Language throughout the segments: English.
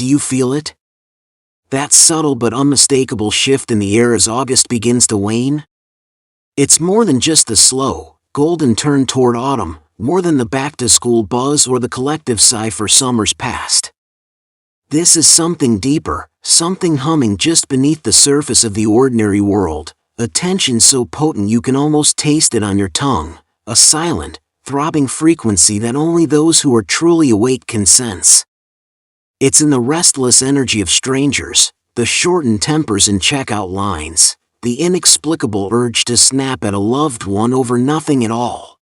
Do you feel it? That subtle but unmistakable shift in the air as August begins to wane? It's more than just the slow, golden turn toward autumn, more than the back-to-school buzz or the collective sigh for summer's past. This is something deeper, something humming just beneath the surface of the ordinary world, a tension so potent you can almost taste it on your tongue, a silent, throbbing frequency that only those who are truly awake can sense. It's in the restless energy of strangers, the shortened tempers and checkout lines, the inexplicable urge to snap at a loved one over nothing at all.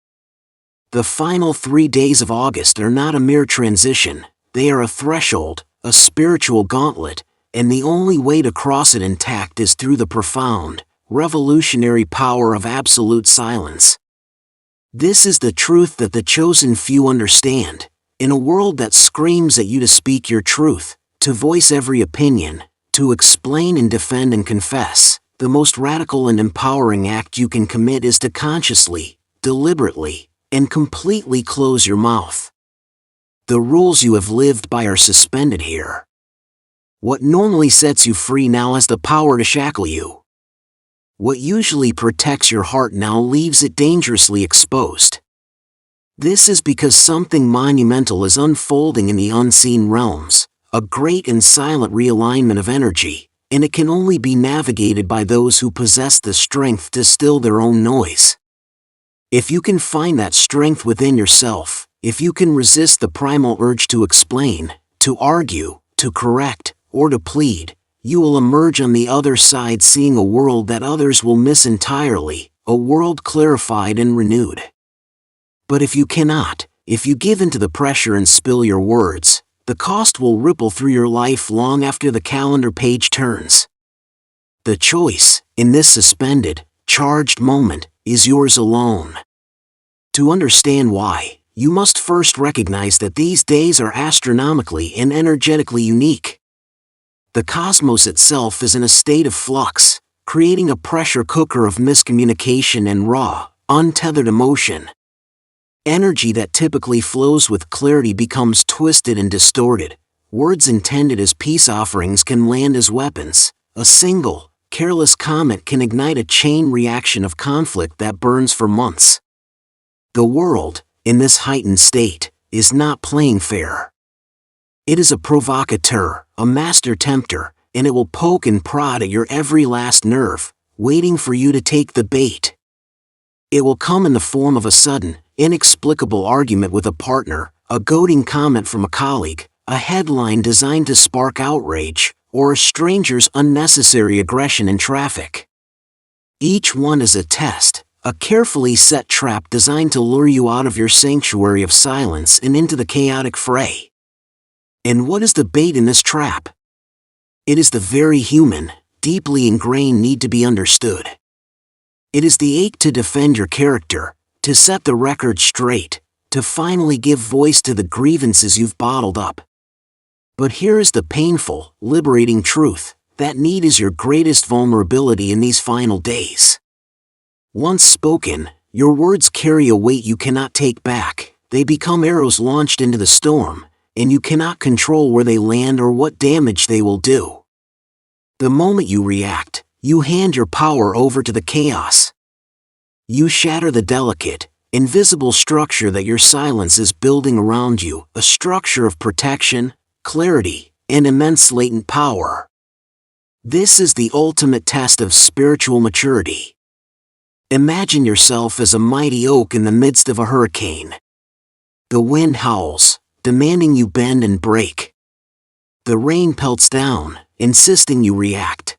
The final 3 days of August are not a mere transition, they are a threshold, a spiritual gauntlet, and the only way to cross it intact is through the profound, revolutionary power of absolute silence. This is the truth that the chosen few understand. In a world that screams at you to speak your truth, to voice every opinion, to explain and defend and confess, the most radical and empowering act you can commit is to consciously, deliberately, and completely close your mouth. The rules you have lived by are suspended here. What normally sets you free now has the power to shackle you. What usually protects your heart now leaves it dangerously exposed. This is because something monumental is unfolding in the unseen realms, a great and silent realignment of energy, and it can only be navigated by those who possess the strength to still their own noise. If you can find that strength within yourself, if you can resist the primal urge to explain, to argue, to correct, or to plead, you will emerge on the other side seeing a world that others will miss entirely, a world clarified and renewed. But if you cannot, if you give in to the pressure and spill your words, the cost will ripple through your life long after the calendar page turns. The choice, in this suspended, charged moment, is yours alone. To understand why, you must first recognize that these days are astronomically and energetically unique. The cosmos itself is in a state of flux, creating a pressure cooker of miscommunication and raw, untethered emotion. Energy that typically flows with clarity becomes twisted and distorted. Words intended as peace offerings can land as weapons. A single, careless comment can ignite a chain reaction of conflict that burns for months. The world, in this heightened state, is not playing fair. It is a provocateur, a master tempter, and it will poke and prod at your every last nerve, waiting for you to take the bait. It will come in the form of a sudden, inexplicable argument with a partner, a goading comment from a colleague, a headline designed to spark outrage, or a stranger's unnecessary aggression in traffic. Each one is a test, a carefully set trap designed to lure you out of your sanctuary of silence and into the chaotic fray. And what is the bait in this trap? It is the very human, deeply ingrained need to be understood. It is the ache to defend your character, to set the record straight, to finally give voice to the grievances you've bottled up. But here is the painful, liberating truth, that need is your greatest vulnerability in these final days. Once spoken, your words carry a weight you cannot take back, they become arrows launched into the storm, and you cannot control where they land or what damage they will do. The moment you react, you hand your power over to the chaos. You shatter the delicate, invisible structure that your silence is building around you, a structure of protection, clarity, and immense latent power. This is the ultimate test of spiritual maturity. Imagine yourself as a mighty oak in the midst of a hurricane. The wind howls, demanding you bend and break. The rain pelts down, insisting you react.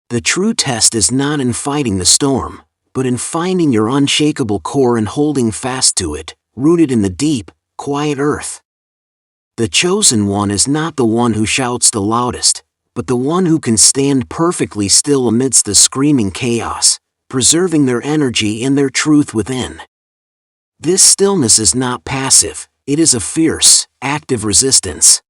The true test is not in fighting the storm, but in finding your unshakable core and holding fast to it, rooted in the deep, quiet earth. The chosen one is not the one who shouts the loudest, but the one who can stand perfectly still amidst the screaming chaos, preserving their energy and their truth within. This stillness is not passive, it is a fierce, active resistance.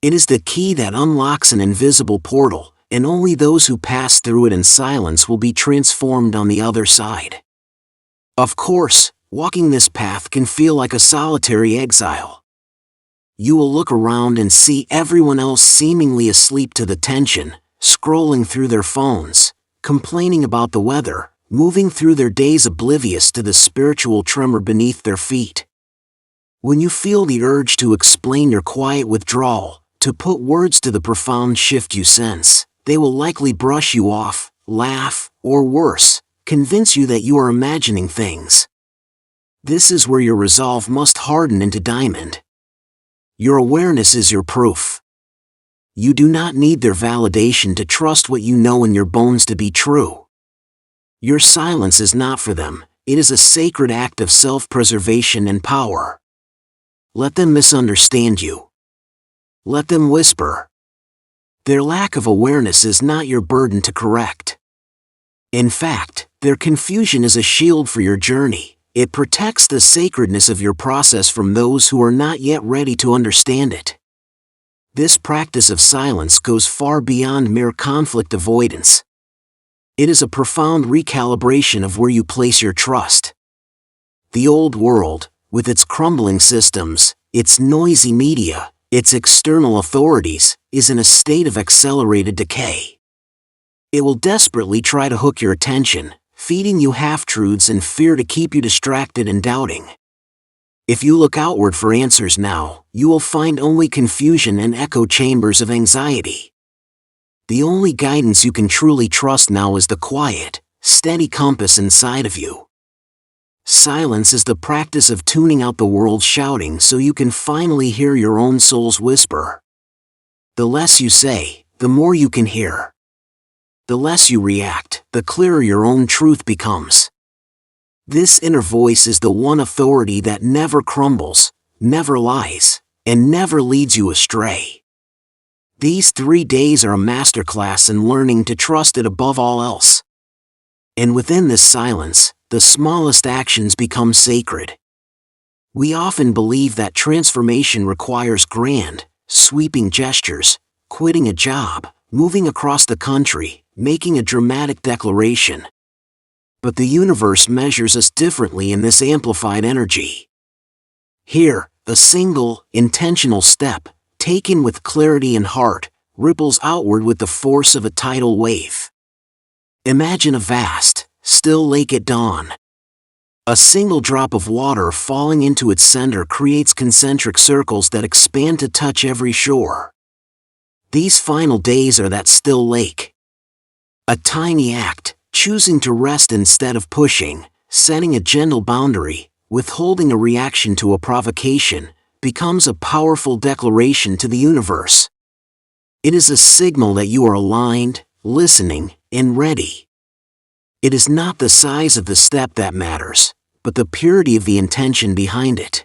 It is the key that unlocks an invisible portal, and only those who pass through it in silence will be transformed on the other side. Of course, walking this path can feel like a solitary exile. You will look around and see everyone else seemingly asleep to the tension, scrolling through their phones, complaining about the weather, moving through their days oblivious to the spiritual tremor beneath their feet. When you feel the urge to explain your quiet withdrawal, to put words to the profound shift you sense, they will likely brush you off, laugh, or worse, convince you that you are imagining things. This is where your resolve must harden into diamond. Your awareness is your proof. You do not need their validation to trust what you know in your bones to be true. Your silence is not for them, it is a sacred act of self-preservation and power. Let them misunderstand you. Let them whisper. Their lack of awareness is not your burden to correct. In fact, their confusion is a shield for your journey. It protects the sacredness of your process from those who are not yet ready to understand it. This practice of silence goes far beyond mere conflict avoidance. It is a profound recalibration of where you place your trust. The old world, with its crumbling systems, its noisy media, its external authorities, is in a state of accelerated decay. It will desperately try to hook your attention, feeding you half-truths and fear to keep you distracted and doubting. If you look outward for answers now, you will find only confusion and echo chambers of anxiety. The only guidance you can truly trust now is the quiet, steady compass inside of you. Silence is the practice of tuning out the world's shouting so you can finally hear your own soul's whisper. The less you say, the more you can hear. The less you react, the clearer your own truth becomes. This inner voice is the one authority that never crumbles, never lies, and never leads you astray. These 3 days are a masterclass in learning to trust it above all else. And within this silence, the smallest actions become sacred. We often believe that transformation requires grand, sweeping gestures, quitting a job, moving across the country, making a dramatic declaration. But the universe measures us differently in this amplified energy. Here, a single, intentional step, taken with clarity and heart, ripples outward with the force of a tidal wave. Imagine a vast, still lake at dawn. A single drop of water falling into its center creates concentric circles that expand to touch every shore. These final days are that still lake. A tiny act, choosing to rest instead of pushing, setting a gentle boundary, withholding a reaction to a provocation, becomes a powerful declaration to the universe. It is a signal that you are aligned, listening, and ready. It is not the size of the step that matters, but the purity of the intention behind it.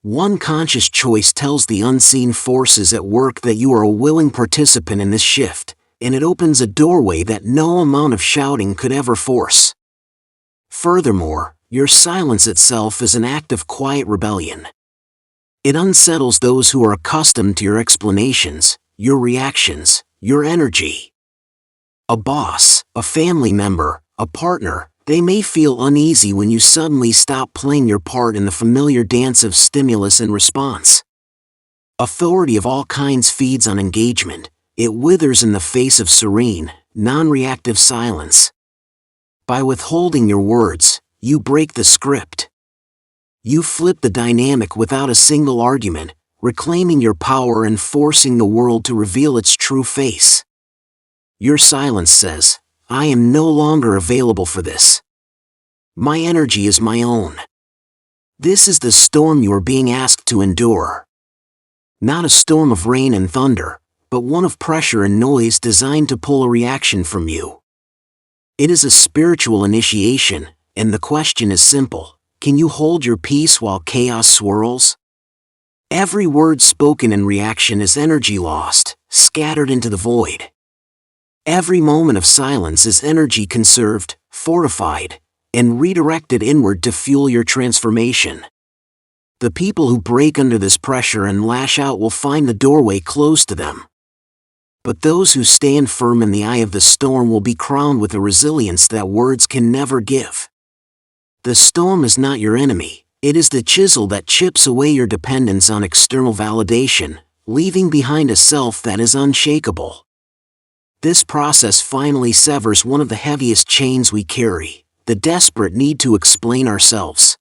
One conscious choice tells the unseen forces at work that you are a willing participant in this shift, and it opens a doorway that no amount of shouting could ever force. Furthermore, your silence itself is an act of quiet rebellion. It unsettles those who are accustomed to your explanations, your reactions, your energy. A boss, a family member, a partner, they may feel uneasy when you suddenly stop playing your part in the familiar dance of stimulus and response. Authority of all kinds feeds on engagement. It withers in the face of serene, non-reactive silence. By withholding your words, you break the script. You flip the dynamic without a single argument, reclaiming your power and forcing the world to reveal its true face. Your silence says, I am no longer available for this. My energy is my own. This is the storm you are being asked to endure. Not a storm of rain and thunder, but one of pressure and noise designed to pull a reaction from you. It is a spiritual initiation, and the question is simple: can you hold your peace while chaos swirls? Every word spoken in reaction is energy lost, scattered into the void. Every moment of silence is energy conserved, fortified, and redirected inward to fuel your transformation. The people who break under this pressure and lash out will find the doorway closed to them. But those who stand firm in the eye of the storm will be crowned with a resilience that words can never give. The storm is not your enemy, It is the chisel that chips away your dependence on external validation, leaving behind a self that is unshakable. This process finally severs one of the heaviest chains we carry, the desperate need to explain ourselves.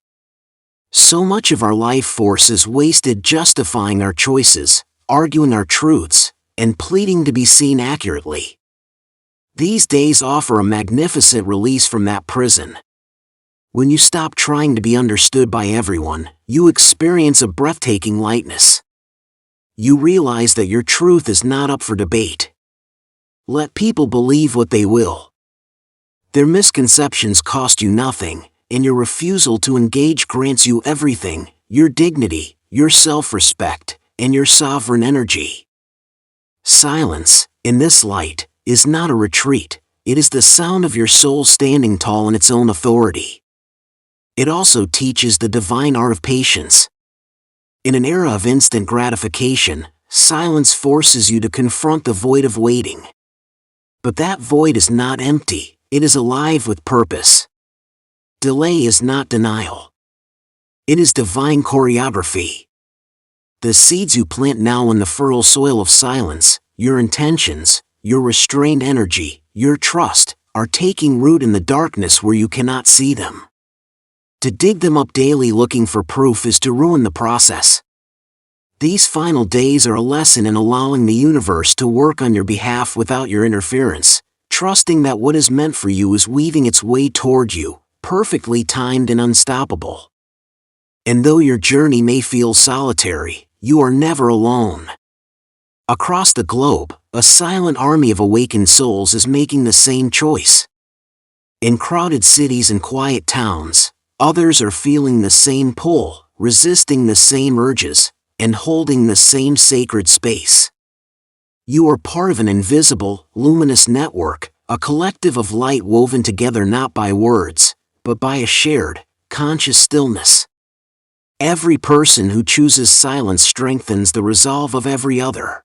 So much of our life force is wasted justifying our choices, arguing our truths, and pleading to be seen accurately. These days offer a magnificent release from that prison. When you stop trying to be understood by everyone, you experience a breathtaking lightness. You realize that your truth is not up for debate. Let people believe what they will. Their misconceptions cost you nothing, and your refusal to engage grants you everything: your dignity, your self-respect, and your sovereign energy. Silence, in this light, is not a retreat. It is the sound of your soul standing tall in its own authority. It also teaches the divine art of patience. In an era of instant gratification, silence forces you to confront the void of waiting. But that void is not empty, it is alive with purpose. Delay is not denial. It is divine choreography. The seeds you plant now in the fertile soil of silence, your intentions, your restrained energy, your trust, are taking root in the darkness where you cannot see them. To dig them up daily looking for proof is to ruin the process. These final days are a lesson in allowing the universe to work on your behalf without your interference, trusting that what is meant for you is weaving its way toward you, perfectly timed and unstoppable. And though your journey may feel solitary, you are never alone. Across the globe, a silent army of awakened souls is making the same choice. In crowded cities and quiet towns, others are feeling the same pull, resisting the same urges, and holding the same sacred space. You are part of an invisible, luminous network, a collective of light woven together not by words, but by a shared, conscious stillness. Every person who chooses silence strengthens the resolve of every other.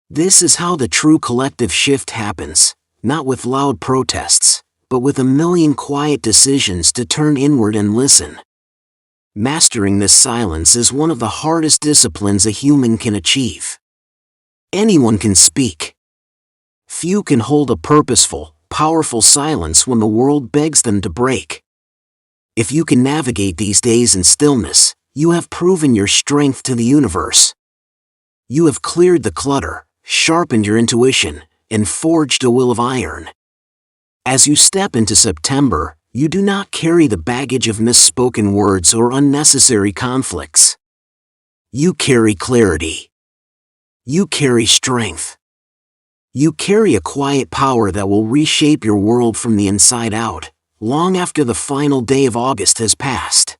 This is how the true collective shift happens, not with loud protests, but with a million quiet decisions to turn inward and listen. Mastering this silence is one of the hardest disciplines a human can achieve. Anyone can speak. Few can hold a purposeful, powerful silence when the world begs them to break. If you can navigate these days in stillness, you have proven your strength to the universe. You have cleared the clutter, sharpened your intuition, and forged a will of iron. As you step into September, you do not carry the baggage of misspoken words or unnecessary conflicts. You carry clarity. You carry strength. You carry a quiet power that will reshape your world from the inside out, long after the final day of August has passed.